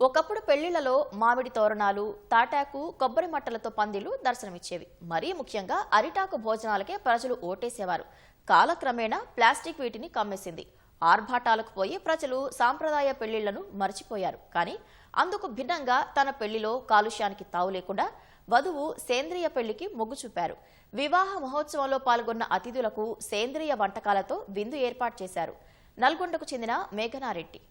ఒకప్పుడు పెళ్లిళ్లలో మామిడి తోరణాలు, తాటాకు, కొబ్బరి మట్టలతో పందిళ్లు దర్శనమిచ్చేవి. మరీ ముఖ్యంగా అరిటాకు భోజనాలకే ప్రజలు ఓటేసేవారు. కాలక్రమేణా ప్లాస్టిక్ వీటిని కమ్మేసింది. ఆర్భాటాలకు పోయి ప్రజలు సాంప్రదాయ పెళ్లిళ్లను మర్చిపోయారు. కానీ అందుకు భిన్నంగా తన పెళ్లిలో కాలుష్యానికి తావు లేకుండా వధువు సేంద్రియ పెళ్లికి మొగ్గు చూపారు. వివాహ మహోత్సవంలో పాల్గొన్న అతిథులకు సేంద్రియ వంటకాలతో విందు ఏర్పాటు చేశారు. నల్గొండకు చెందిన మేఘనారెడ్డి.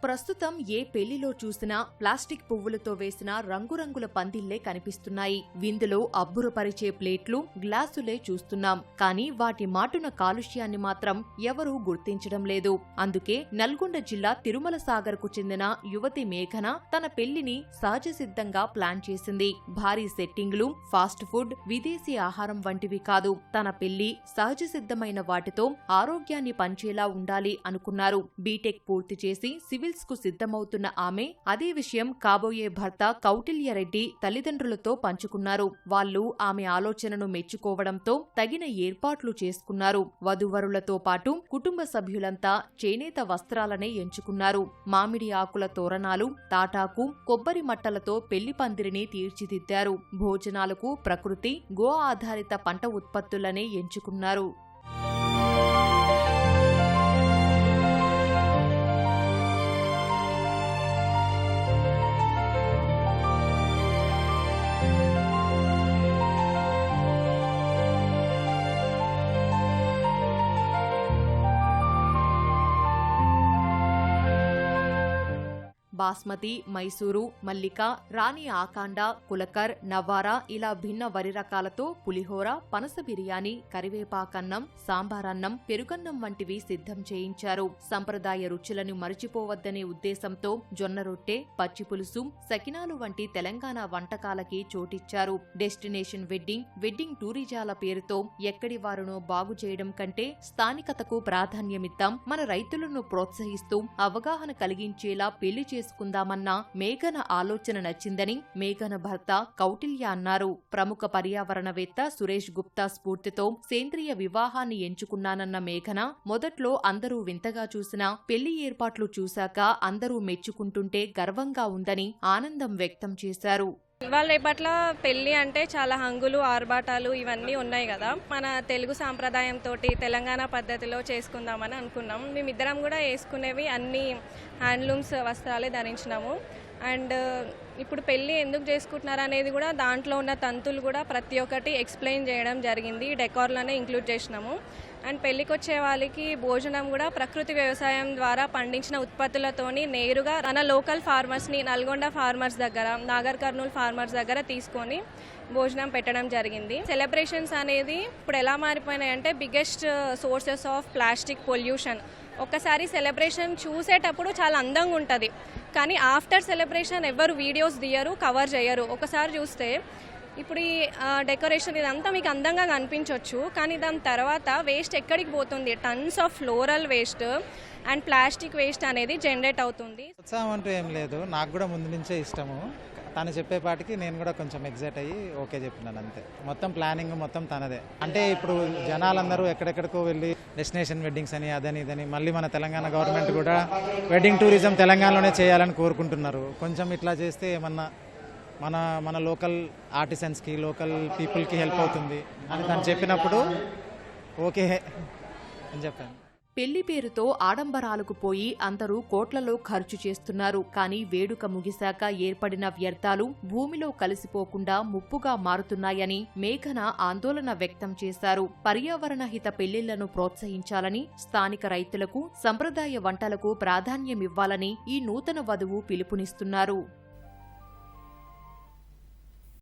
ప్రస్తుతం ఏ పెళ్లిలో చూసినా ప్లాస్టిక్ పువ్వులతో వేసిన రంగురంగుల పందిళ్లే కనిపిస్తున్నాయి. విందులో అబ్బురపరిచే ప్లేట్లు, గ్లాసులే చూస్తున్నాం. కానీ వాటి మాటున కాలుష్యాన్ని మాత్రం ఎవరూ గుర్తించడం లేదు. అందుకే నల్గొండ జిల్లా తిరుమల సాగర్ కు చెందిన యువతి మేఘన తన పెళ్లిని సహజ సిద్ధంగా ప్లాన్ చేసింది. భారీ సెట్టింగ్లు, ఫాస్ట్ ఫుడ్, విదేశీ ఆహారం వంటివి కాదు. తన పెళ్లి సహజ సిద్ధమైన వాటితో ఆరోగ్యాన్ని పంచేలా ఉండాలి అనుకున్నారు. బీటెక్ పూర్తి చేసి సివిల్ కు సిద్ధమవుతున్న ఆమె అదే విషయం కాబోయే భర్త కౌటిల్యరెడ్డి తల్లిదండ్రులతో పంచుకున్నారు. వాళ్లు ఆమె ఆలోచనను మెచ్చుకోవడంతో తగిన ఏర్పాట్లు చేసుకున్నారు. వధూవరులతో పాటు కుటుంబ సభ్యులంతా చేనేత వస్త్రాలనే ఎంచుకున్నారు. మామిడి ఆకుల తోరణాలు, తాటాకు, కొబ్బరి మట్టలతో పెళ్లి పందిరిని తీర్చిదిద్దారు. భోజనాలకు ప్రకృతి, గో ఆధారిత పంట ఉత్పత్తులనే ఎంచుకున్నారు. బాస్మతి, మైసూరు, మల్లిక, రాణి ఆకాండ, కులకర్, నవారా ఇలా భిన్న వరి రకాలతో పులిహోర, పనస బిర్యానీ, కరివేపాకన్నం, సాంబారన్నం, పెరుగన్నం వంటివి సిద్ధం చేయించారు. సంప్రదాయ రుచులను మరిచిపోవద్దనే ఉద్దేశంతో జొన్న రొట్టె, పచ్చి పులుసు, సకినాలు వంటి తెలంగాణ వంటకాలకి చోటిచ్చారు. డెస్టినేషన్ వెడ్డింగ్ టూరిజాల పేరుతో ఎక్కడి వారునో బాగు చేయడం కంటే స్థానికతకు ప్రాధాన్యమిద్దాం, మన రైతులను ప్రోత్సహిస్తూ అవగాహన కలిగించేలా పెళ్లి చేసుకుందామన్న మేఘన ఆలోచన నచ్చిందని మేఘన భర్త కౌటిల్య అన్నారు. ప్రముఖ పర్యావరణవేత్త సురేష్ గుప్తా స్ఫూర్తితో సేంద్రియ వివాహాన్ని ఎంచుకున్నానన్న మేఘన మొదట్లో అందరూ వింతగా చూసినా పెళ్లి ఏర్పాట్లు చూశాక అందరూ మెచ్చుకుంటుంటే గర్వంగా ఉందని ఆనందం వ్యక్తం చేశారు. ఇవాళ రేపట్ల పెళ్లి అంటే చాలా హంగులు, ఆర్భాటాలు ఇవన్నీ ఉన్నాయి కదా. మన తెలుగు సాంప్రదాయంతో తెలంగాణ పద్ధతిలో చేసుకుందామని అనుకున్నాం. మేమిద్దరం కూడా వేసుకునేవి అన్ని హ్యాండ్లూమ్స్ వస్త్రాలే ధరించినాము. అండ్ ఇప్పుడు పెళ్ళి ఎందుకు చేసుకుంటున్నారు అనేది కూడా దాంట్లో ఉన్న తంతులు కూడా ప్రతి ఒక్కటి ఎక్స్ప్లెయిన్ చేయడం జరిగింది. డెకార్లోనే ఇంక్లూడ్ చేసినాము. అండ్ పెళ్ళికి వచ్చే వాళ్ళకి భోజనం కూడా ప్రకృతి వ్యవసాయం ద్వారా పండించిన ఉత్పత్తులతోని నేరుగా మన లోకల్ ఫార్మర్స్ని నల్గొండ ఫార్మర్స్ దగ్గర, నాగర్ కర్నూల్ ఫార్మర్స్ దగ్గర తీసుకొని భోజనం పెట్టడం జరిగింది. సెలబ్రేషన్స్ అనేది ఇప్పుడు ఎలా మారిపోయినాయంటే biggest sources of plastic pollution. ఒక్కసారి సెలబ్రేషన్ చూసేటప్పుడు చాలా అందంగా ఉంటుంది, కానీ ఆఫ్టర్ సెలబ్రేషన్ ఎవరు వీడియోస్ తీయరు, కవర్ చేయరు. ఒకసారి చూస్తే ఇప్పుడు ఈ డెకరేషన్ ఇదంతా మీకు అందంగా కనిపించవచ్చు, కానీ దాని తర్వాత వేస్ట్ ఎక్కడికి పోతుంది? Tons of floral waste and plastic waste అనేది జనరేట్ అవుతుంది. ఉత్సాహం అంటూ ఏం లేదు, నాకు కూడా ముందు నుంచే ఇష్టము. తను చెప్పేపాటికి నేను కూడా కొంచెం ఎగ్జైట్ అయ్యి ఓకే చెప్పినాను అంతే. మొత్తం ప్లానింగ్ మొత్తం తనదే. అంటే ఇప్పుడు జనాలందరూ ఎక్కడెక్కడికో వెళ్ళి డెస్టినేషన్ వెడ్డింగ్స్ అని అదని ఇదని, మళ్ళీ మన తెలంగాణ గవర్నమెంట్ కూడా వెడ్డింగ్ టూరిజం తెలంగాణలోనే చేయాలని కోరుకుంటున్నారు. కొంచెం ఇట్లా చేస్తే ఏమన్నా మన లోకల్ ఆర్టిసన్స్కి, లోకల్ పీపుల్కి హెల్ప్ అవుతుంది అని తను చెప్పినప్పుడు ఓకే అని చెప్పాను. పెళ్లి పేరుతో ఆడంబరాలకు పోయి అందరూ కోట్లలో ఖర్చు చేస్తున్నారు. కానీ వేడుక ముగిశాక ఏర్పడిన వ్యర్థాలు భూమిలో కలిసిపోకుండా ముప్పుగా మారుతున్నాయని మేఘన ఆందోళన వ్యక్తం చేశారు. పర్యావరణ హిత పెళ్లిళ్లను ప్రోత్సహించాలని, స్థానిక రైతులకు సంప్రదాయ వంటలకు ప్రాధాన్యమివ్వాలని ఈ నూతన వధువు పిలుపునిస్తున్నారు.